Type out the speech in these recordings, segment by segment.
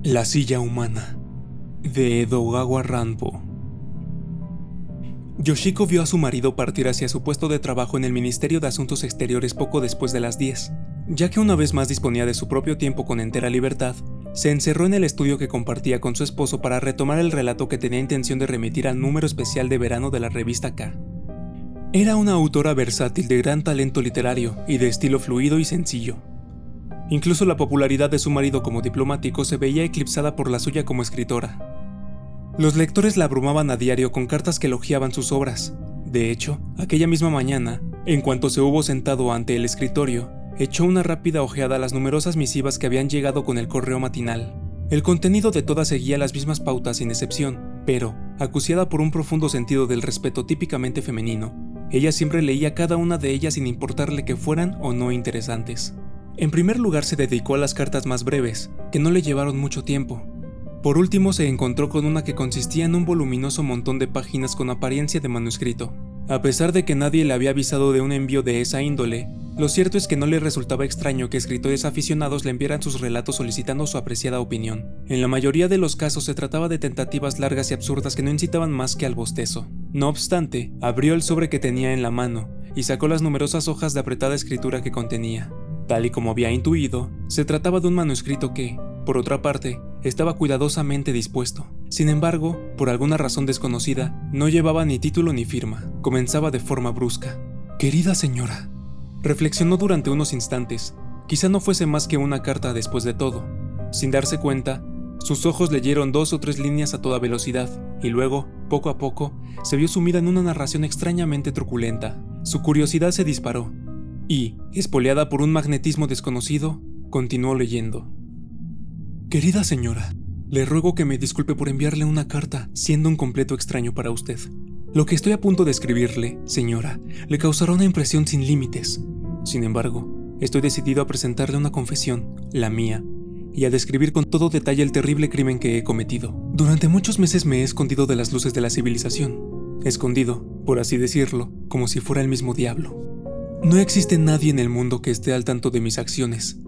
La silla humana, de Edogawa Ranpo. Yoshiko vio a su marido partir hacia su puesto de trabajo en el Ministerio de Asuntos Exteriores poco después de las 10. Ya que una vez más disponía de su propio tiempo con entera libertad, se encerró en el estudio que compartía con su esposo para retomar el relato que tenía intención de remitir al número especial de verano de la revista K. Era una autora versátil de gran talento literario y de estilo fluido y sencillo. Incluso la popularidad de su marido como diplomático se veía eclipsada por la suya como escritora. Los lectores la abrumaban a diario con cartas que elogiaban sus obras. De hecho, aquella misma mañana, en cuanto se hubo sentado ante el escritorio, echó una rápida ojeada a las numerosas misivas que habían llegado con el correo matinal. El contenido de todas seguía las mismas pautas sin excepción, pero, acuciada por un profundo sentido del respeto típicamente femenino, ella siempre leía cada una de ellas sin importarle que fueran o no interesantes. En primer lugar se dedicó a las cartas más breves, que no le llevaron mucho tiempo. Por último se encontró con una que consistía en un voluminoso montón de páginas con apariencia de manuscrito. A pesar de que nadie le había avisado de un envío de esa índole, lo cierto es que no le resultaba extraño que escritores aficionados le enviaran sus relatos solicitando su apreciada opinión. En la mayoría de los casos se trataba de tentativas largas y absurdas que no incitaban más que al bostezo. No obstante, abrió el sobre que tenía en la mano y sacó las numerosas hojas de apretada escritura que contenía. Tal y como había intuido, se trataba de un manuscrito que, por otra parte, estaba cuidadosamente dispuesto. Sin embargo, por alguna razón desconocida, no llevaba ni título ni firma. Comenzaba de forma brusca. «Querida señora», reflexionó durante unos instantes. Quizá no fuese más que una carta después de todo. Sin darse cuenta, sus ojos leyeron 2 o 3 líneas a toda velocidad, y luego, poco a poco, se vio sumida en una narración extrañamente truculenta. Su curiosidad se disparó, y, espoleada por un magnetismo desconocido, continuó leyendo. «Querida señora, le ruego que me disculpe por enviarle una carta siendo un completo extraño para usted. Lo que estoy a punto de escribirle, señora, le causará una impresión sin límites. Sin embargo, estoy decidido a presentarle una confesión, la mía, y a describir con todo detalle el terrible crimen que he cometido. Durante muchos meses me he escondido de las luces de la civilización, escondido, por así decirlo, como si fuera el mismo diablo. No existe nadie en el mundo que esté al tanto de mis acciones.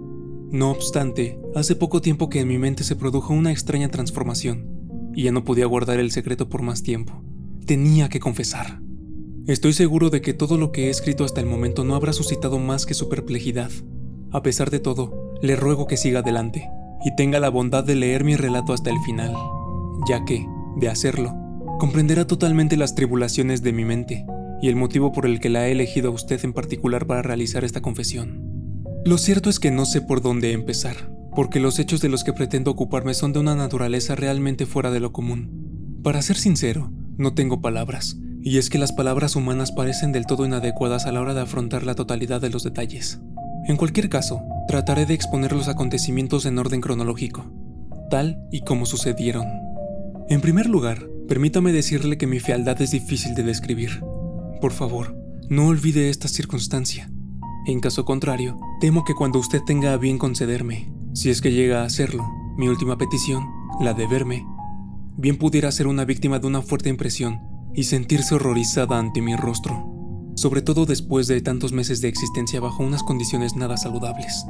No obstante, hace poco tiempo que en mi mente se produjo una extraña transformación, y ya no podía guardar el secreto por más tiempo. Tenía que confesar. Estoy seguro de que todo lo que he escrito hasta el momento no habrá suscitado más que su perplejidad. A pesar de todo, le ruego que siga adelante, y tenga la bondad de leer mi relato hasta el final, ya que, de hacerlo, comprenderá totalmente las tribulaciones de mi mente, y el motivo por el que la he elegido a usted en particular para realizar esta confesión. Lo cierto es que no sé por dónde empezar, porque los hechos de los que pretendo ocuparme son de una naturaleza realmente fuera de lo común. Para ser sincero, no tengo palabras, y es que las palabras humanas parecen del todo inadecuadas a la hora de afrontar la totalidad de los detalles. En cualquier caso, trataré de exponer los acontecimientos en orden cronológico, tal y como sucedieron. En primer lugar, permítame decirle que mi fealdad es difícil de describir. Por favor, no olvide esta circunstancia. En caso contrario, temo que cuando usted tenga a bien concederme, si es que llega a hacerlo, mi última petición, la de verme, bien pudiera ser una víctima de una fuerte impresión y sentirse horrorizada ante mi rostro, sobre todo después de tantos meses de existencia bajo unas condiciones nada saludables.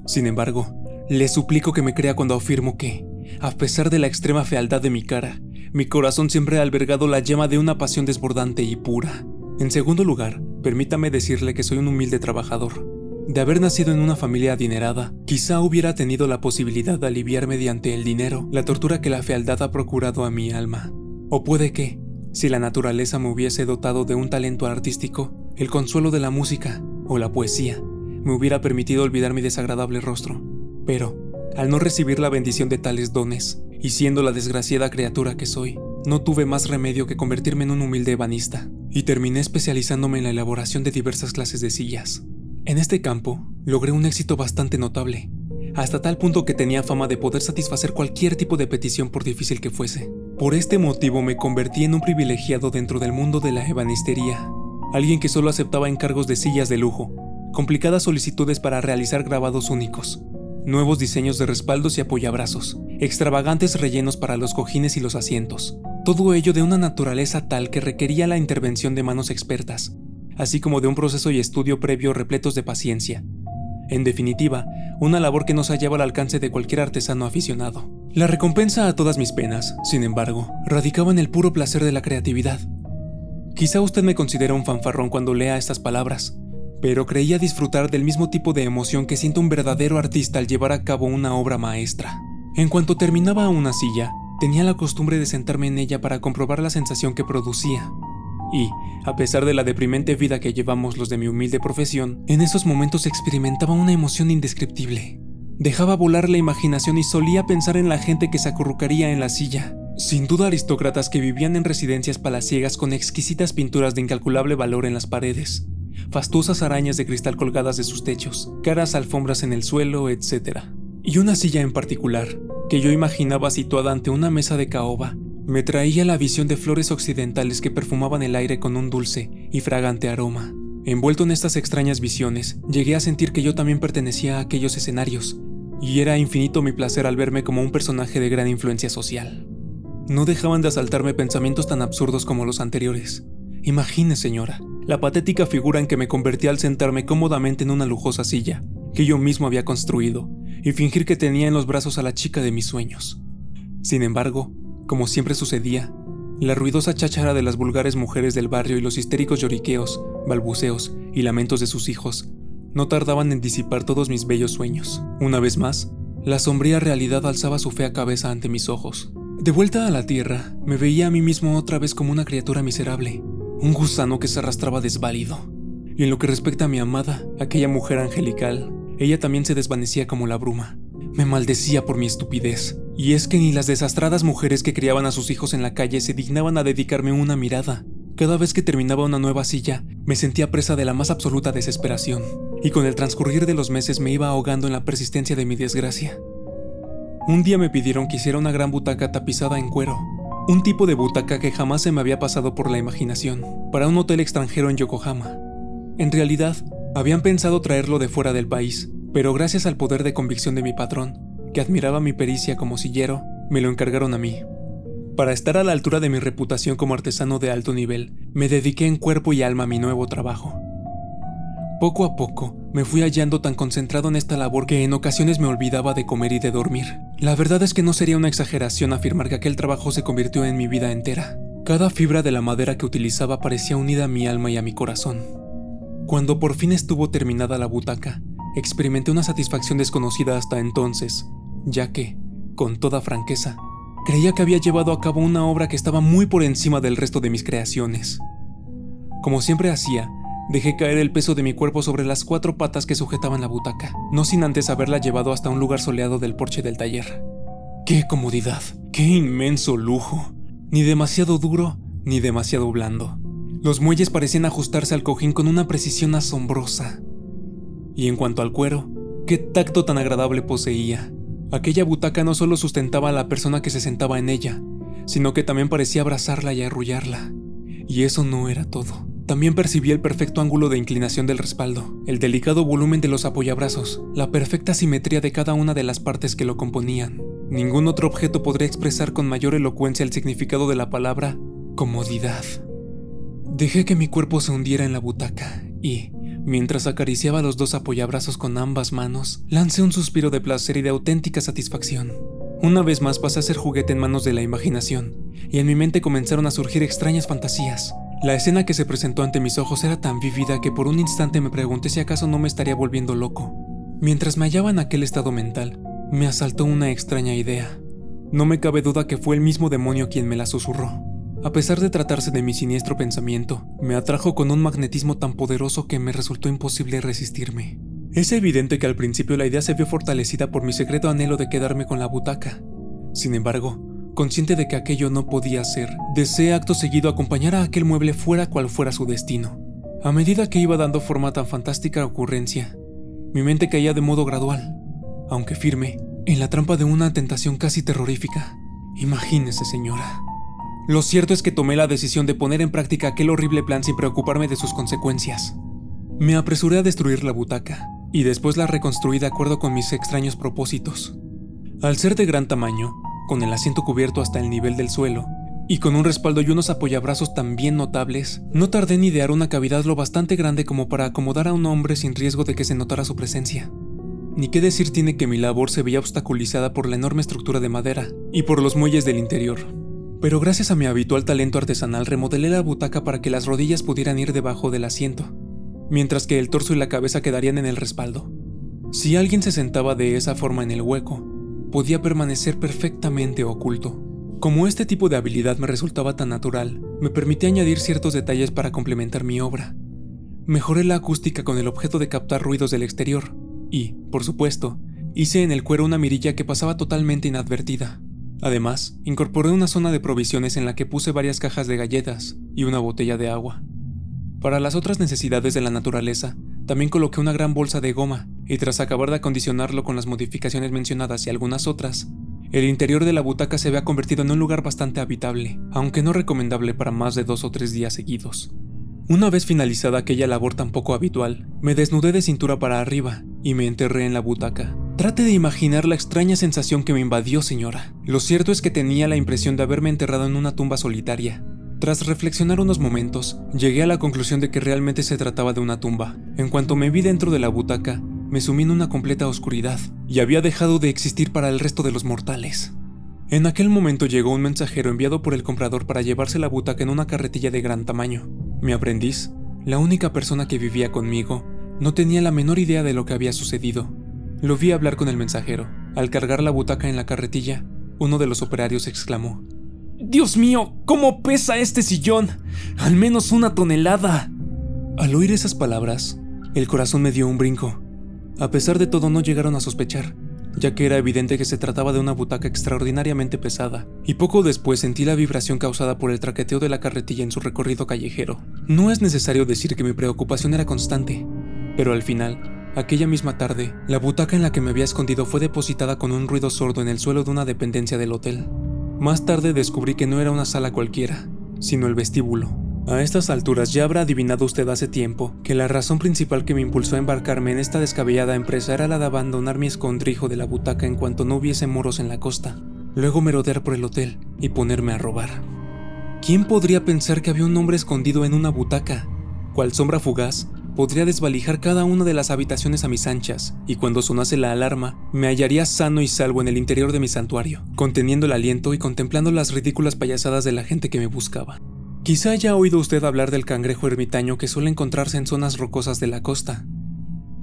Sin embargo, le suplico que me crea cuando afirmo que, a pesar de la extrema fealdad de mi cara, mi corazón siempre ha albergado la llama de una pasión desbordante y pura. En segundo lugar, permítame decirle que soy un humilde trabajador. De haber nacido en una familia adinerada, quizá hubiera tenido la posibilidad de aliviar mediante el dinero la tortura que la fealdad ha procurado a mi alma. O puede que, si la naturaleza me hubiese dotado de un talento artístico, el consuelo de la música o la poesía me hubiera permitido olvidar mi desagradable rostro. Pero, al no recibir la bendición de tales dones, y siendo la desgraciada criatura que soy, no tuve más remedio que convertirme en un humilde ebanista, y terminé especializándome en la elaboración de diversas clases de sillas. En este campo, logré un éxito bastante notable, hasta tal punto que tenía fama de poder satisfacer cualquier tipo de petición por difícil que fuese. Por este motivo me convertí en un privilegiado dentro del mundo de la ebanistería, alguien que solo aceptaba encargos de sillas de lujo, complicadas solicitudes para realizar grabados únicos, nuevos diseños de respaldos y apoyabrazos, extravagantes rellenos para los cojines y los asientos. Todo ello de una naturaleza tal que requería la intervención de manos expertas, así como de un proceso y estudio previo repletos de paciencia. En definitiva, una labor que no se hallaba al alcance de cualquier artesano aficionado. La recompensa a todas mis penas, sin embargo, radicaba en el puro placer de la creatividad. Quizá usted me considera un fanfarrón cuando lea estas palabras, pero creía disfrutar del mismo tipo de emoción que siente un verdadero artista al llevar a cabo una obra maestra. En cuanto terminaba una silla, tenía la costumbre de sentarme en ella para comprobar la sensación que producía. Y, a pesar de la deprimente vida que llevamos los de mi humilde profesión, en esos momentos experimentaba una emoción indescriptible. Dejaba volar la imaginación y solía pensar en la gente que se acurrucaría en la silla. Sin duda aristócratas que vivían en residencias palaciegas con exquisitas pinturas de incalculable valor en las paredes, fastuosas arañas de cristal colgadas de sus techos, caras alfombras en el suelo, etc. Y una silla en particular, que yo imaginaba situada ante una mesa de caoba, me traía la visión de flores occidentales que perfumaban el aire con un dulce y fragante aroma. Envuelto en estas extrañas visiones, llegué a sentir que yo también pertenecía a aquellos escenarios, y era infinito mi placer al verme como un personaje de gran influencia social. No dejaban de asaltarme pensamientos tan absurdos como los anteriores. Imagine, señora, la patética figura en que me convertí al sentarme cómodamente en una lujosa silla, que yo mismo había construido, y fingir que tenía en los brazos a la chica de mis sueños. Sin embargo, como siempre sucedía, la ruidosa cháchara de las vulgares mujeres del barrio y los histéricos lloriqueos, balbuceos y lamentos de sus hijos no tardaban en disipar todos mis bellos sueños. Una vez más, la sombría realidad alzaba su fea cabeza ante mis ojos. De vuelta a la tierra, me veía a mí mismo otra vez como una criatura miserable, un gusano que se arrastraba desválido. Y en lo que respecta a mi amada, aquella mujer angelical, ella también se desvanecía como la bruma. Me maldecía por mi estupidez, y es que ni las desastradas mujeres que criaban a sus hijos en la calle se dignaban a dedicarme una mirada. Cada vez que terminaba una nueva silla, me sentía presa de la más absoluta desesperación, y con el transcurrir de los meses me iba ahogando en la persistencia de mi desgracia. Un día me pidieron que hiciera una gran butaca tapizada en cuero, un tipo de butaca que jamás se me había pasado por la imaginación, para un hotel extranjero en Yokohama. En realidad, habían pensado traerlo de fuera del país, pero gracias al poder de convicción de mi patrón, que admiraba mi pericia como sillero, me lo encargaron a mí. Para estar a la altura de mi reputación como artesano de alto nivel, me dediqué en cuerpo y alma a mi nuevo trabajo. Poco a poco, me fui hallando tan concentrado en esta labor que en ocasiones me olvidaba de comer y de dormir. La verdad es que no sería una exageración afirmar que aquel trabajo se convirtió en mi vida entera. Cada fibra de la madera que utilizaba parecía unida a mi alma y a mi corazón. Cuando por fin estuvo terminada la butaca, experimenté una satisfacción desconocida hasta entonces, ya que, con toda franqueza, creía que había llevado a cabo una obra que estaba muy por encima del resto de mis creaciones. Como siempre hacía, dejé caer el peso de mi cuerpo sobre las 4 patas que sujetaban la butaca, no sin antes haberla llevado hasta un lugar soleado del porche del taller. ¡Qué comodidad! ¡Qué inmenso lujo! Ni demasiado duro, ni demasiado blando. Los muelles parecían ajustarse al cojín con una precisión asombrosa. Y en cuanto al cuero, qué tacto tan agradable poseía. Aquella butaca no solo sustentaba a la persona que se sentaba en ella, sino que también parecía abrazarla y arrullarla. Y eso no era todo. También percibí el perfecto ángulo de inclinación del respaldo, el delicado volumen de los apoyabrazos, la perfecta simetría de cada una de las partes que lo componían. Ningún otro objeto podría expresar con mayor elocuencia el significado de la palabra comodidad. Dejé que mi cuerpo se hundiera en la butaca y, mientras acariciaba los 2 apoyabrazos con ambas manos, lancé un suspiro de placer y de auténtica satisfacción. Una vez más pasé a ser juguete en manos de la imaginación, y en mi mente comenzaron a surgir extrañas fantasías. La escena que se presentó ante mis ojos era tan vívida que por un instante me pregunté si acaso no me estaría volviendo loco. Mientras me hallaba en aquel estado mental, me asaltó una extraña idea. No me cabe duda que fue el mismo demonio quien me la susurró. A pesar de tratarse de mi siniestro pensamiento, me atrajo con un magnetismo tan poderoso que me resultó imposible resistirme. Es evidente que al principio la idea se vio fortalecida por mi secreto anhelo de quedarme con la butaca. Sin embargo, consciente de que aquello no podía ser, deseé acto seguido acompañar a aquel mueble fuera cual fuera su destino. A medida que iba dando forma a tan fantástica ocurrencia, mi mente caía de modo gradual, aunque firme, en la trampa de una tentación casi terrorífica. Imagínese, señora. Lo cierto es que tomé la decisión de poner en práctica aquel horrible plan sin preocuparme de sus consecuencias. Me apresuré a destruir la butaca, y después la reconstruí de acuerdo con mis extraños propósitos. Al ser de gran tamaño, con el asiento cubierto hasta el nivel del suelo, y con un respaldo y unos apoyabrazos también notables, no tardé en idear una cavidad lo bastante grande como para acomodar a un hombre sin riesgo de que se notara su presencia. Ni qué decir tiene que mi labor se veía obstaculizada por la enorme estructura de madera y por los muelles del interior. Pero gracias a mi habitual talento artesanal remodelé la butaca para que las rodillas pudieran ir debajo del asiento, mientras que el torso y la cabeza quedarían en el respaldo. Si alguien se sentaba de esa forma en el hueco, podía permanecer perfectamente oculto. Como este tipo de habilidad me resultaba tan natural, me permití añadir ciertos detalles para complementar mi obra. Mejoré la acústica con el objeto de captar ruidos del exterior y, por supuesto, hice en el cuero una mirilla que pasaba totalmente inadvertida. Además, incorporé una zona de provisiones en la que puse varias cajas de galletas y una botella de agua. Para las otras necesidades de la naturaleza, también coloqué una gran bolsa de goma y tras acabar de acondicionarlo con las modificaciones mencionadas y algunas otras, el interior de la butaca se había convertido en un lugar bastante habitable, aunque no recomendable para más de 2 o 3 días seguidos. Una vez finalizada aquella labor tan poco habitual, me desnudé de cintura para arriba y me enterré en la butaca. Trate de imaginar la extraña sensación que me invadió, señora. Lo cierto es que tenía la impresión de haberme enterrado en una tumba solitaria. Tras reflexionar unos momentos, llegué a la conclusión de que realmente se trataba de una tumba. En cuanto me vi dentro de la butaca, me sumí en una completa oscuridad y había dejado de existir para el resto de los mortales. En aquel momento llegó un mensajero enviado por el comprador para llevarse la butaca en una carretilla de gran tamaño. Mi aprendiz, la única persona que vivía conmigo, no tenía la menor idea de lo que había sucedido. Lo vi hablar con el mensajero. Al cargar la butaca en la carretilla, uno de los operarios exclamó: «¡Dios mío! ¿Cómo pesa este sillón? ¡Al menos 1 tonelada!». Al oír esas palabras, el corazón me dio un brinco. A pesar de todo, no llegaron a sospechar, ya que era evidente que se trataba de una butaca extraordinariamente pesada, y poco después sentí la vibración causada por el traqueteo de la carretilla en su recorrido callejero. No es necesario decir que mi preocupación era constante, pero al final, aquella misma tarde, la butaca en la que me había escondido fue depositada con un ruido sordo en el suelo de una dependencia del hotel. Más tarde descubrí que no era una sala cualquiera, sino el vestíbulo. A estas alturas ya habrá adivinado usted hace tiempo que la razón principal que me impulsó a embarcarme en esta descabellada empresa era la de abandonar mi escondrijo de la butaca en cuanto no hubiese moros en la costa, luego merodear por el hotel y ponerme a robar. ¿Quién podría pensar que había un hombre escondido en una butaca? Cual sombra fugaz, podría desvalijar cada una de las habitaciones a mis anchas, y cuando sonase la alarma, me hallaría sano y salvo en el interior de mi santuario, conteniendo el aliento y contemplando las ridículas payasadas de la gente que me buscaba. Quizá haya oído usted hablar del cangrejo ermitaño que suele encontrarse en zonas rocosas de la costa.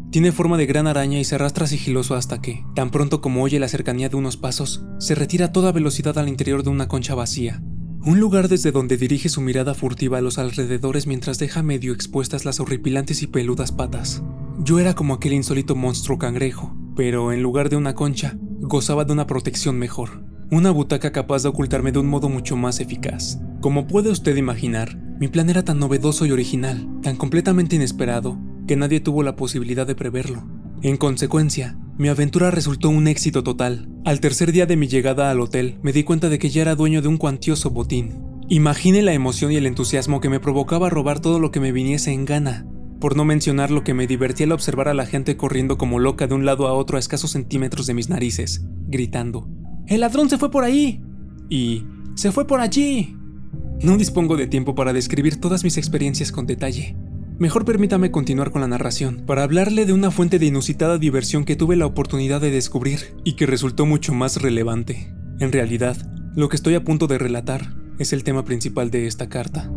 Tiene forma de gran araña y se arrastra sigiloso hasta que, tan pronto como oye la cercanía de unos pasos, se retira a toda velocidad al interior de una concha vacía. Un lugar desde donde dirige su mirada furtiva a los alrededores mientras deja medio expuestas las horripilantes y peludas patas. Yo era como aquel insólito monstruo cangrejo, pero en lugar de una concha, gozaba de una protección mejor. Una butaca capaz de ocultarme de un modo mucho más eficaz. Como puede usted imaginar, mi plan era tan novedoso y original, tan completamente inesperado, que nadie tuvo la posibilidad de preverlo. En consecuencia, mi aventura resultó un éxito total. Al tercer día de mi llegada al hotel, me di cuenta de que ya era dueño de un cuantioso botín. Imagine la emoción y el entusiasmo que me provocaba robar todo lo que me viniese en gana. Por no mencionar lo que me divertía al observar a la gente corriendo como loca de un lado a otro a escasos centímetros de mis narices, gritando: «¡El ladrón se fue por ahí!» y «¡Se fue por allí!». No dispongo de tiempo para describir todas mis experiencias con detalle. Mejor permítame continuar con la narración, para hablarle de una fuente de inusitada diversión que tuve la oportunidad de descubrir y que resultó mucho más relevante. En realidad, lo que estoy a punto de relatar es el tema principal de esta carta.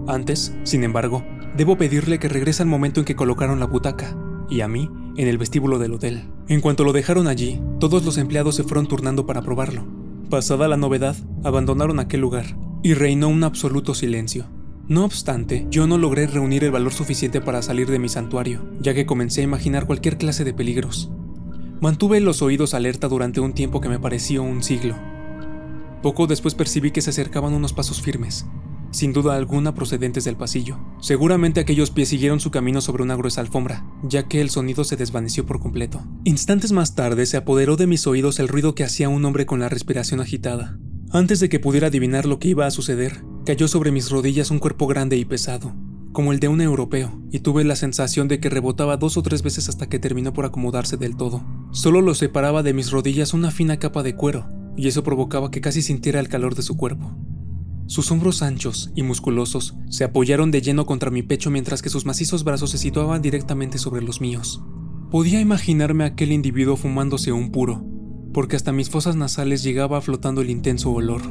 Antes, sin embargo, debo pedirle que regrese al momento en que colocaron la butaca, y a mí, en el vestíbulo del hotel. En cuanto lo dejaron allí, todos los empleados se fueron turnando para probarlo. Pasada la novedad, abandonaron aquel lugar, y reinó un absoluto silencio. No obstante, yo no logré reunir el valor suficiente para salir de mi santuario, ya que comencé a imaginar cualquier clase de peligros. Mantuve los oídos alerta durante un tiempo que me pareció un siglo. Poco después percibí que se acercaban unos pasos firmes, sin duda alguna procedentes del pasillo. Seguramente aquellos pies siguieron su camino sobre una gruesa alfombra, ya que el sonido se desvaneció por completo. Instantes más tarde se apoderó de mis oídos el ruido que hacía un hombre con la respiración agitada. Antes de que pudiera adivinar lo que iba a suceder, cayó sobre mis rodillas un cuerpo grande y pesado, como el de un europeo, y tuve la sensación de que rebotaba 2 o 3 veces hasta que terminó por acomodarse del todo. Solo lo separaba de mis rodillas una fina capa de cuero, y eso provocaba que casi sintiera el calor de su cuerpo. Sus hombros anchos y musculosos se apoyaron de lleno contra mi pecho mientras que sus macizos brazos se situaban directamente sobre los míos. Podía imaginarme a aquel individuo fumándose un puro, porque hasta mis fosas nasales llegaba flotando el intenso olor.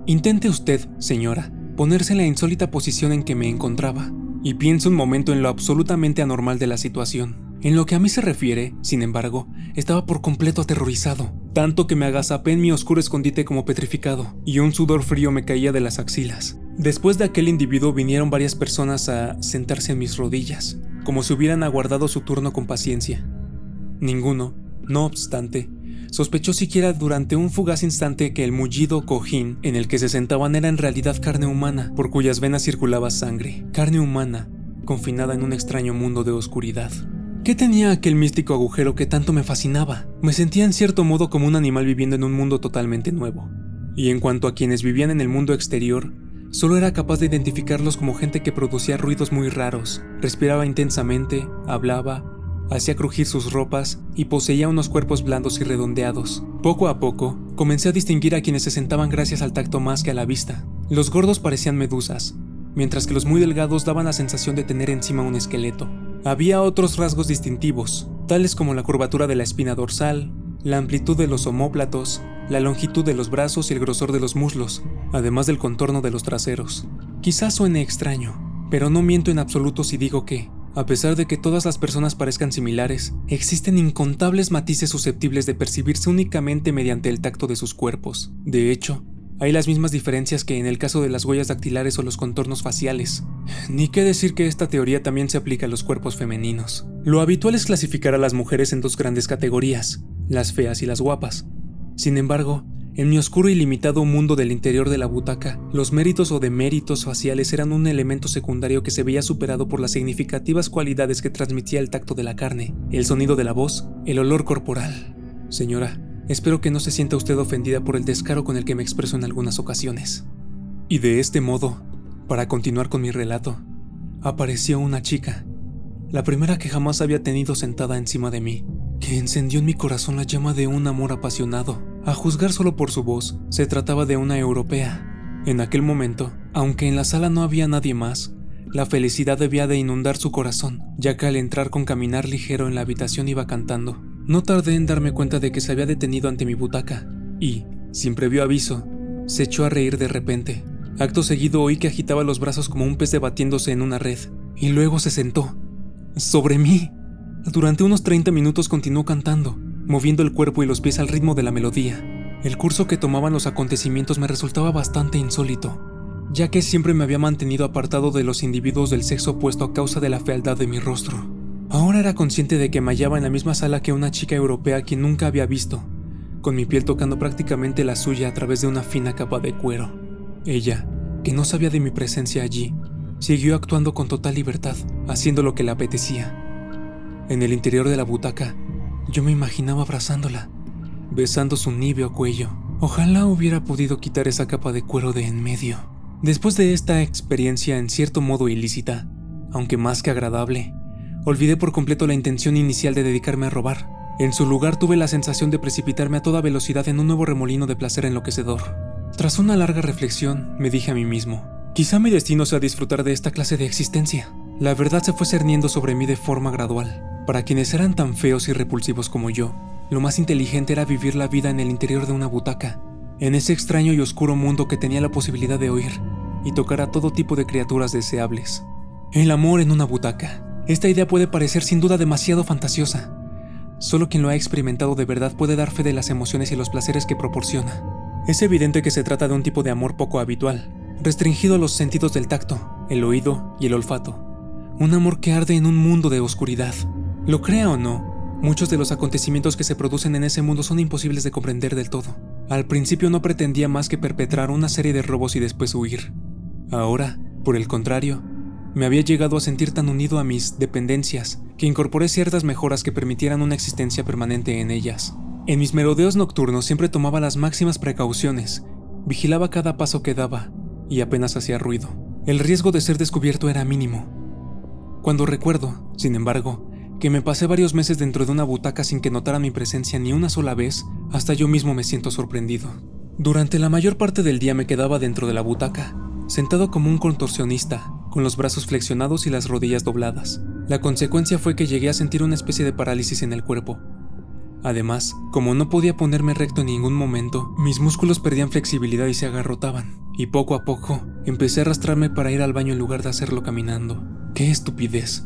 Intente usted, señora, ponerse en la insólita posición en que me encontraba, y piense un momento en lo absolutamente anormal de la situación. En lo que a mí se refiere, sin embargo, estaba por completo aterrorizado, tanto que me agazapé en mi oscuro escondite como petrificado, y un sudor frío me caía de las axilas. Después de aquel individuo vinieron varias personas a sentarse en mis rodillas, como si hubieran aguardado su turno con paciencia. Ninguno, no obstante, sospechó siquiera durante un fugaz instante que el mullido cojín en el que se sentaban era en realidad carne humana, por cuyas venas circulaba sangre. Carne humana, confinada en un extraño mundo de oscuridad. ¿Qué tenía aquel místico agujero que tanto me fascinaba? Me sentía en cierto modo como un animal viviendo en un mundo totalmente nuevo. Y en cuanto a quienes vivían en el mundo exterior, solo era capaz de identificarlos como gente que producía ruidos muy raros, respiraba intensamente, hablaba, hacía crujir sus ropas y poseía unos cuerpos blandos y redondeados. Poco a poco, comencé a distinguir a quienes se sentaban gracias al tacto más que a la vista. Los gordos parecían medusas, mientras que los muy delgados daban la sensación de tener encima un esqueleto. Había otros rasgos distintivos, tales como la curvatura de la espina dorsal, la amplitud de los omóplatos, la longitud de los brazos y el grosor de los muslos, además del contorno de los traseros. Quizás suene extraño, pero no miento en absoluto si digo que, a pesar de que todas las personas parezcan similares, existen incontables matices susceptibles de percibirse únicamente mediante el tacto de sus cuerpos. De hecho, hay las mismas diferencias que en el caso de las huellas dactilares o los contornos faciales. Ni qué decir que esta teoría también se aplica a los cuerpos femeninos. Lo habitual es clasificar a las mujeres en dos grandes categorías, las feas y las guapas. Sin embargo, en mi oscuro y limitado mundo del interior de la butaca, los méritos o deméritos faciales eran un elemento secundario que se veía superado por las significativas cualidades que transmitía el tacto de la carne, el sonido de la voz, el olor corporal. Señora, espero que no se sienta usted ofendida por el descaro con el que me expreso en algunas ocasiones. Y de este modo, para continuar con mi relato, apareció una chica, la primera que jamás había tenido sentada encima de mí, que encendió en mi corazón la llama de un amor apasionado. A juzgar solo por su voz, se trataba de una europea. En aquel momento, aunque en la sala no había nadie más, la felicidad debía de inundar su corazón, ya que al entrar con caminar ligero en la habitación iba cantando. No tardé en darme cuenta de que se había detenido ante mi butaca, y, sin previo aviso, se echó a reír de repente. Acto seguido oí que agitaba los brazos como un pez debatiéndose en una red, y luego se sentó. ¡Sobre mí! Durante unos 30 minutos continuó cantando, moviendo el cuerpo y los pies al ritmo de la melodía. El curso que tomaban los acontecimientos me resultaba bastante insólito, ya que siempre me había mantenido apartado de los individuos del sexo opuesto a causa de la fealdad de mi rostro. Ahora era consciente de que me hallaba en la misma sala que una chica europea quien nunca había visto, con mi piel tocando prácticamente la suya a través de una fina capa de cuero. Ella, que no sabía de mi presencia allí, siguió actuando con total libertad, haciendo lo que le apetecía. En el interior de la butaca, yo me imaginaba abrazándola, besando su níveo cuello. Ojalá hubiera podido quitar esa capa de cuero de en medio. Después de esta experiencia en cierto modo ilícita, aunque más que agradable, olvidé por completo la intención inicial de dedicarme a robar. En su lugar tuve la sensación de precipitarme a toda velocidad en un nuevo remolino de placer enloquecedor. Tras una larga reflexión, me dije a mí mismo, quizá mi destino sea disfrutar de esta clase de existencia. La verdad se fue cerniendo sobre mí de forma gradual. Para quienes eran tan feos y repulsivos como yo, lo más inteligente era vivir la vida en el interior de una butaca, en ese extraño y oscuro mundo que tenía la posibilidad de oír y tocar a todo tipo de criaturas deseables. El amor en una butaca. Esta idea puede parecer sin duda demasiado fantasiosa. Solo quien lo ha experimentado de verdad puede dar fe de las emociones y los placeres que proporciona. Es evidente que se trata de un tipo de amor poco habitual, restringido a los sentidos del tacto, el oído y el olfato. Un amor que arde en un mundo de oscuridad. Lo crea o no, muchos de los acontecimientos que se producen en ese mundo son imposibles de comprender del todo. Al principio no pretendía más que perpetrar una serie de robos y después huir. Ahora, por el contrario, me había llegado a sentir tan unido a mis dependencias que incorporé ciertas mejoras que permitieran una existencia permanente en ellas. En mis merodeos nocturnos siempre tomaba las máximas precauciones, vigilaba cada paso que daba y apenas hacía ruido. El riesgo de ser descubierto era mínimo. Cuando recuerdo, sin embargo, que me pasé varios meses dentro de una butaca sin que notara mi presencia ni una sola vez, hasta yo mismo me siento sorprendido. Durante la mayor parte del día me quedaba dentro de la butaca, sentado como un contorsionista, con los brazos flexionados y las rodillas dobladas. La consecuencia fue que llegué a sentir una especie de parálisis en el cuerpo. Además, como no podía ponerme recto en ningún momento, mis músculos perdían flexibilidad y se agarrotaban, y poco a poco empecé a arrastrarme para ir al baño en lugar de hacerlo caminando. ¡Qué estupidez!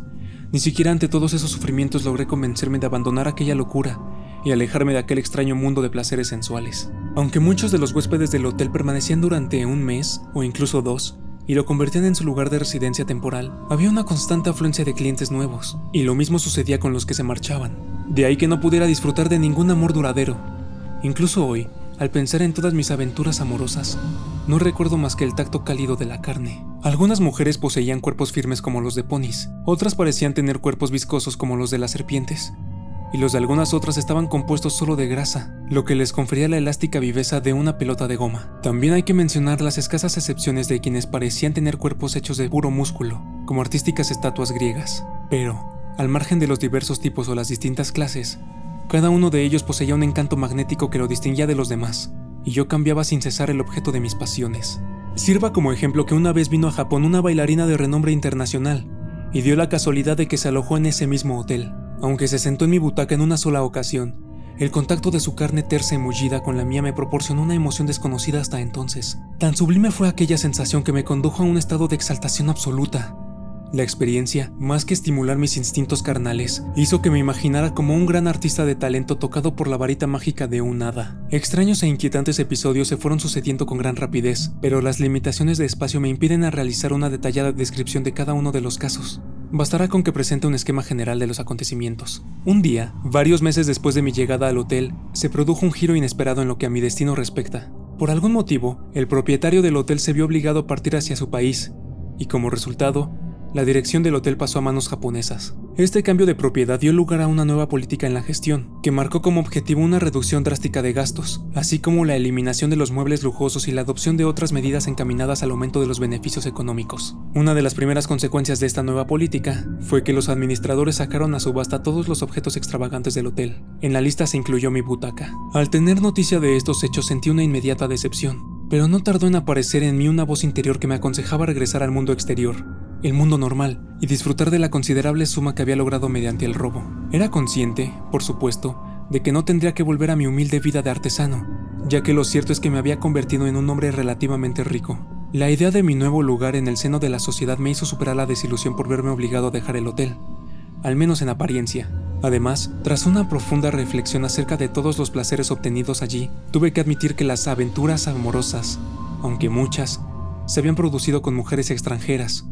Ni siquiera ante todos esos sufrimientos logré convencerme de abandonar aquella locura y alejarme de aquel extraño mundo de placeres sensuales. Aunque muchos de los huéspedes del hotel permanecían durante un mes o incluso 2 y lo convertían en su lugar de residencia temporal, había una constante afluencia de clientes nuevos, y lo mismo sucedía con los que se marchaban. De ahí que no pudiera disfrutar de ningún amor duradero. Incluso hoy, al pensar en todas mis aventuras amorosas, no recuerdo más que el tacto cálido de la carne. Algunas mujeres poseían cuerpos firmes como los de ponis, otras parecían tener cuerpos viscosos como los de las serpientes, y los de algunas otras estaban compuestos solo de grasa, lo que les confería la elástica viveza de una pelota de goma. También hay que mencionar las escasas excepciones de quienes parecían tener cuerpos hechos de puro músculo, como artísticas estatuas griegas. Pero, al margen de los diversos tipos o las distintas clases, cada uno de ellos poseía un encanto magnético que lo distinguía de los demás, y yo cambiaba sin cesar el objeto de mis pasiones. Sirva como ejemplo que una vez vino a Japón una bailarina de renombre internacional, y dio la casualidad de que se alojó en ese mismo hotel. Aunque se sentó en mi butaca en una sola ocasión, el contacto de su carne tersa y mullida con la mía me proporcionó una emoción desconocida hasta entonces. Tan sublime fue aquella sensación que me condujo a un estado de exaltación absoluta. La experiencia, más que estimular mis instintos carnales, hizo que me imaginara como un gran artista de talento tocado por la varita mágica de un hada. Extraños e inquietantes episodios se fueron sucediendo con gran rapidez, pero las limitaciones de espacio me impiden a realizar una detallada descripción de cada uno de los casos. Bastará con que presente un esquema general de los acontecimientos. Un día, varios meses después de mi llegada al hotel, se produjo un giro inesperado en lo que a mi destino respecta. Por algún motivo, el propietario del hotel se vio obligado a partir hacia su país, y como resultado, la dirección del hotel pasó a manos japonesas. Este cambio de propiedad dio lugar a una nueva política en la gestión, que marcó como objetivo una reducción drástica de gastos, así como la eliminación de los muebles lujosos y la adopción de otras medidas encaminadas al aumento de los beneficios económicos. Una de las primeras consecuencias de esta nueva política fue que los administradores sacaron a subasta todos los objetos extravagantes del hotel. En la lista se incluyó mi butaca. Al tener noticia de estos hechos sentí una inmediata decepción, pero no tardó en aparecer en mí una voz interior que me aconsejaba regresar al mundo exterior, el mundo normal, y disfrutar de la considerable suma que había logrado mediante el robo. Era consciente, por supuesto, de que no tendría que volver a mi humilde vida de artesano, ya que lo cierto es que me había convertido en un hombre relativamente rico. La idea de mi nuevo lugar en el seno de la sociedad me hizo superar la desilusión por verme obligado a dejar el hotel, al menos en apariencia. Además, tras una profunda reflexión acerca de todos los placeres obtenidos allí, tuve que admitir que las aventuras amorosas, aunque muchas, se habían producido con mujeres extranjeras,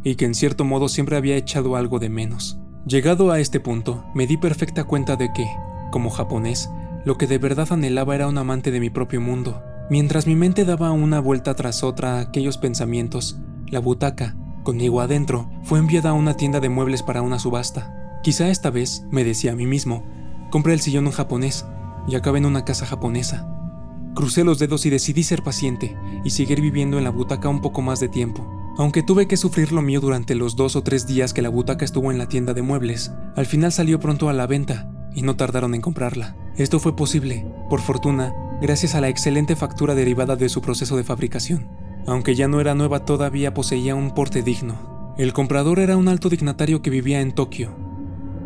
y que en cierto modo siempre había echado algo de menos. Llegado a este punto, me di perfecta cuenta de que, como japonés, lo que de verdad anhelaba era un amante de mi propio mundo. Mientras mi mente daba una vuelta tras otra a aquellos pensamientos, la butaca, conmigo adentro, fue enviada a una tienda de muebles para una subasta. Quizá esta vez, me decía a mí mismo, compre el sillón en japonés y acabe en una casa japonesa. Crucé los dedos y decidí ser paciente y seguir viviendo en la butaca un poco más de tiempo. Aunque tuve que sufrir lo mío durante los 2 o 3 días que la butaca estuvo en la tienda de muebles, al final salió pronto a la venta y no tardaron en comprarla. Esto fue posible, por fortuna, gracias a la excelente factura derivada de su proceso de fabricación. Aunque ya no era nueva, todavía poseía un porte digno. El comprador era un alto dignatario que vivía en Tokio.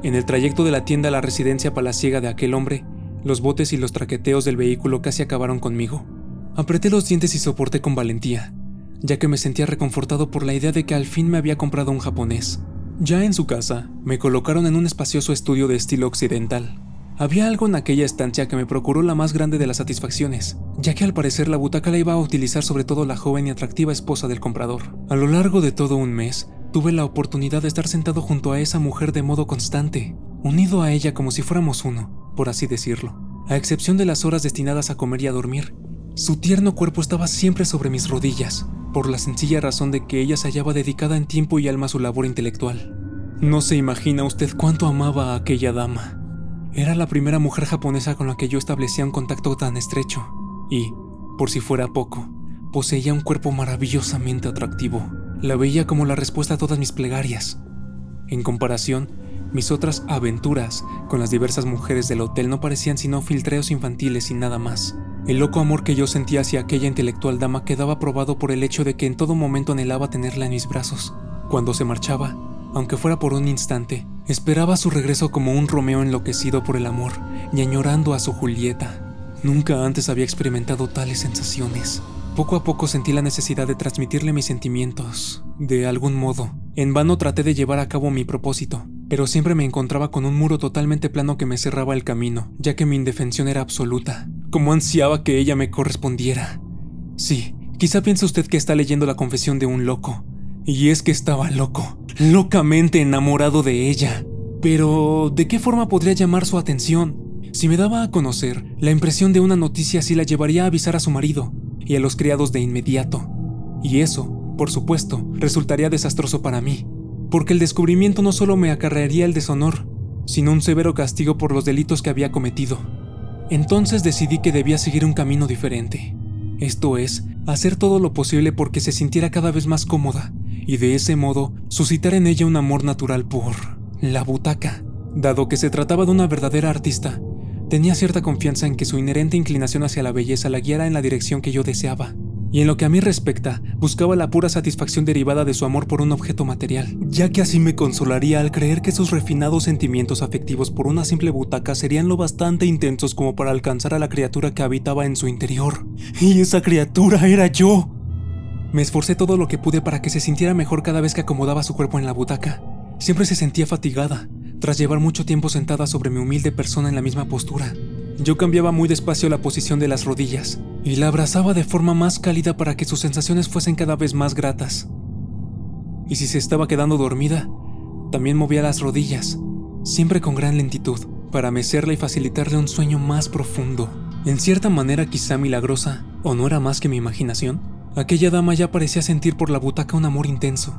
En el trayecto de la tienda a la residencia palaciega de aquel hombre, los botes y los traqueteos del vehículo casi acabaron conmigo. Apreté los dientes y soporté con valentía, ya que me sentía reconfortado por la idea de que al fin me había comprado un japonés. Ya en su casa, me colocaron en un espacioso estudio de estilo occidental. Había algo en aquella estancia que me procuró la más grande de las satisfacciones, ya que al parecer la butaca la iba a utilizar sobre todo la joven y atractiva esposa del comprador. A lo largo de todo un mes, tuve la oportunidad de estar sentado junto a esa mujer de modo constante, unido a ella como si fuéramos uno, por así decirlo. A excepción de las horas destinadas a comer y a dormir, su tierno cuerpo estaba siempre sobre mis rodillas, por la sencilla razón de que ella se hallaba dedicada en tiempo y alma a su labor intelectual. No se imagina usted cuánto amaba a aquella dama. Era la primera mujer japonesa con la que yo establecía un contacto tan estrecho, y, por si fuera poco, poseía un cuerpo maravillosamente atractivo. La veía como la respuesta a todas mis plegarias. En comparación, mis otras aventuras con las diversas mujeres del hotel no parecían sino filtreos infantiles y nada más. El loco amor que yo sentía hacia aquella intelectual dama quedaba probado por el hecho de que en todo momento anhelaba tenerla en mis brazos. Cuando se marchaba, aunque fuera por un instante. Esperaba su regreso como un Romeo enloquecido por el amor y añorando a su Julieta. Nunca antes había experimentado tales sensaciones. Poco a poco sentí la necesidad de transmitirle mis sentimientos, de algún modo. En vano traté de llevar a cabo mi propósito, pero siempre me encontraba con un muro totalmente plano que me cerraba el camino, ya que mi indefensión era absoluta. Cómo ansiaba que ella me correspondiera. Sí, quizá piense usted que está leyendo la confesión de un loco. Y es que estaba loco, locamente enamorado de ella. Pero, ¿de qué forma podría llamar su atención? Si me daba a conocer, la impresión de una noticia así la llevaría a avisar a su marido y a los criados de inmediato. Y eso, por supuesto, resultaría desastroso para mí, porque el descubrimiento no solo me acarrearía el deshonor, sino un severo castigo por los delitos que había cometido. Entonces decidí que debía seguir un camino diferente. Esto es, hacer todo lo posible porque se sintiera cada vez más cómoda, y de ese modo suscitar en ella un amor natural por la butaca. Dado que se trataba de una verdadera artista, tenía cierta confianza en que su inherente inclinación hacia la belleza la guiara en la dirección que yo deseaba. Y en lo que a mí respecta, buscaba la pura satisfacción derivada de su amor por un objeto material, ya que así me consolaría al creer que sus refinados sentimientos afectivos por una simple butaca serían lo bastante intensos como para alcanzar a la criatura que habitaba en su interior. Y esa criatura era yo. Me esforcé todo lo que pude para que se sintiera mejor cada vez que acomodaba su cuerpo en la butaca. Siempre se sentía fatigada, tras llevar mucho tiempo sentada sobre mi humilde persona en la misma postura. Yo cambiaba muy despacio la posición de las rodillas y la abrazaba de forma más cálida para que sus sensaciones fuesen cada vez más gratas. Y si se estaba quedando dormida, también movía las rodillas, siempre con gran lentitud, para mecerla y facilitarle un sueño más profundo. En cierta manera quizá milagrosa, o no era más que mi imaginación, aquella dama ya parecía sentir por la butaca un amor intenso.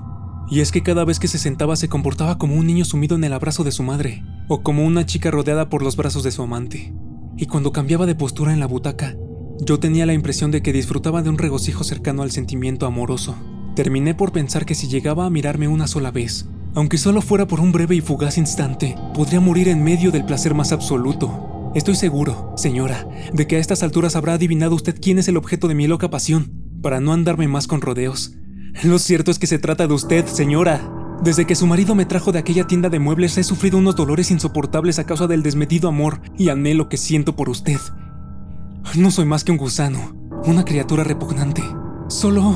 Y es que cada vez que se sentaba se comportaba como un niño sumido en el abrazo de su madre, o como una chica rodeada por los brazos de su amante. Y cuando cambiaba de postura en la butaca, yo tenía la impresión de que disfrutaba de un regocijo cercano al sentimiento amoroso. Terminé por pensar que si llegaba a mirarme una sola vez, aunque solo fuera por un breve y fugaz instante, podría morir en medio del placer más absoluto. Estoy seguro, señora, de que a estas alturas habrá adivinado usted quién es el objeto de mi loca pasión, para no andarme más con rodeos. Lo cierto es que se trata de usted, señora. Desde que su marido me trajo de aquella tienda de muebles he sufrido unos dolores insoportables a causa del desmedido amor y anhelo que siento por usted. No soy más que un gusano, una criatura repugnante. Solo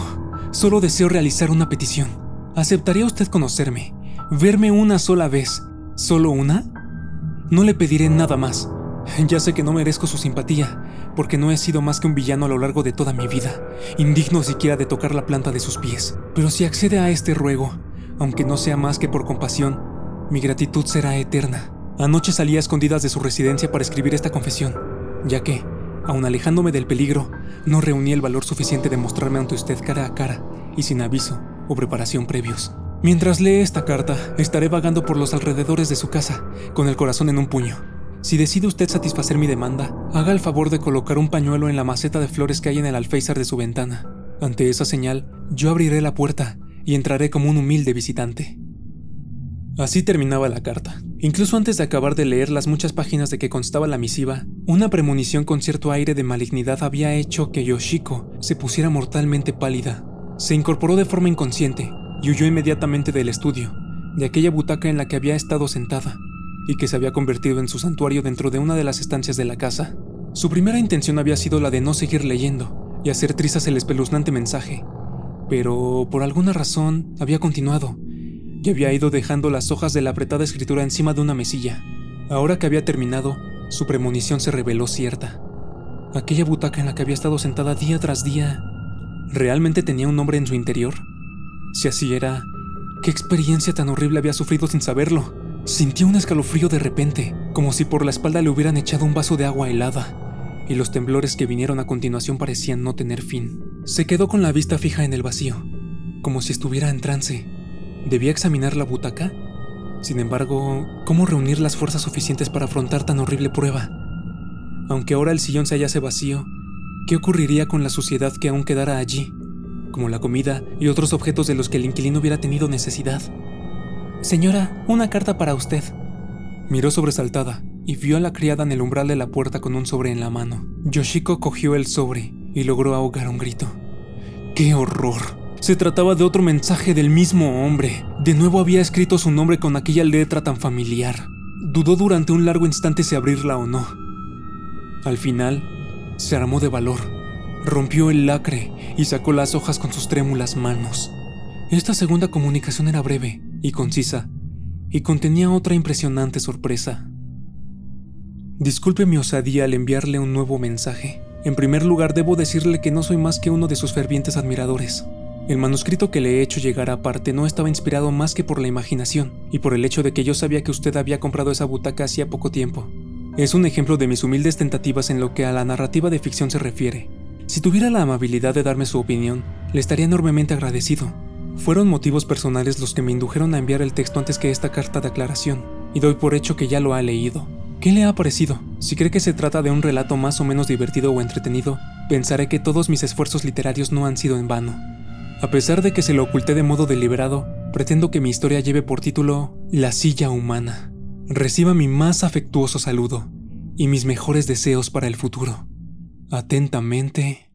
deseo realizar una petición. ¿Aceptaría usted conocerme? ¿Verme una sola vez? ¿Solo una? No le pediré nada más. Ya sé que no merezco su simpatía, porque no he sido más que un villano a lo largo de toda mi vida, indigno siquiera de tocar la planta de sus pies. Pero si accede a este ruego, aunque no sea más que por compasión, mi gratitud será eterna. Anoche salí a escondidas de su residencia para escribir esta confesión, ya que, aun alejándome del peligro, no reuní el valor suficiente de mostrarme ante usted cara a cara y sin aviso o preparación previos. Mientras lee esta carta, estaré vagando por los alrededores de su casa, con el corazón en un puño. Si decide usted satisfacer mi demanda, haga el favor de colocar un pañuelo en la maceta de flores que hay en el alféizar de su ventana. Ante esa señal, yo abriré la puerta y entraré como un humilde visitante. Así terminaba la carta. Incluso antes de acabar de leer las muchas páginas de que constaba la misiva, una premonición con cierto aire de malignidad había hecho que Yoshiko se pusiera mortalmente pálida. Se incorporó de forma inconsciente y huyó inmediatamente del estudio, de aquella butaca en la que había estado sentada, y que se había convertido en su santuario dentro de una de las estancias de la casa. Su primera intención había sido la de no seguir leyendo y hacer trizas el espeluznante mensaje, pero por alguna razón había continuado y había ido dejando las hojas de la apretada escritura encima de una mesilla. Ahora que había terminado, su premonición se reveló cierta. Aquella butaca en la que había estado sentada día tras día, ¿realmente tenía un hombre en su interior? Si así era, ¿qué experiencia tan horrible había sufrido sin saberlo? Sintió un escalofrío de repente, como si por la espalda le hubieran echado un vaso de agua helada, y los temblores que vinieron a continuación parecían no tener fin. Se quedó con la vista fija en el vacío, como si estuviera en trance. ¿Debía examinar la butaca? Sin embargo, ¿cómo reunir las fuerzas suficientes para afrontar tan horrible prueba? Aunque ahora el sillón se hallase vacío, ¿qué ocurriría con la suciedad que aún quedara allí, como la comida y otros objetos de los que el inquilino hubiera tenido necesidad? «Señora, una carta para usted». Miró sobresaltada y vio a la criada en el umbral de la puerta con un sobre en la mano. Yoshiko cogió el sobre y logró ahogar un grito. ¡Qué horror! Se trataba de otro mensaje del mismo hombre. De nuevo había escrito su nombre con aquella letra tan familiar. Dudó durante un largo instante si abrirla o no. Al final, se armó de valor. Rompió el lacre y sacó las hojas con sus trémulas manos. Esta segunda comunicación era breve y concisa, y contenía otra impresionante sorpresa. Disculpe mi osadía al enviarle un nuevo mensaje. En primer lugar, debo decirle que no soy más que uno de sus fervientes admiradores. El manuscrito que le he hecho llegar aparte no estaba inspirado más que por la imaginación y por el hecho de que yo sabía que usted había comprado esa butaca hacía poco tiempo. Es un ejemplo de mis humildes tentativas en lo que a la narrativa de ficción se refiere. Si tuviera la amabilidad de darme su opinión, le estaría enormemente agradecido. Fueron motivos personales los que me indujeron a enviar el texto antes que esta carta de aclaración, y doy por hecho que ya lo ha leído. ¿Qué le ha parecido? Si cree que se trata de un relato más o menos divertido o entretenido, pensaré que todos mis esfuerzos literarios no han sido en vano. A pesar de que se lo oculté de modo deliberado, pretendo que mi historia lleve por título La silla humana. Reciba mi más afectuoso saludo y mis mejores deseos para el futuro. Atentamente,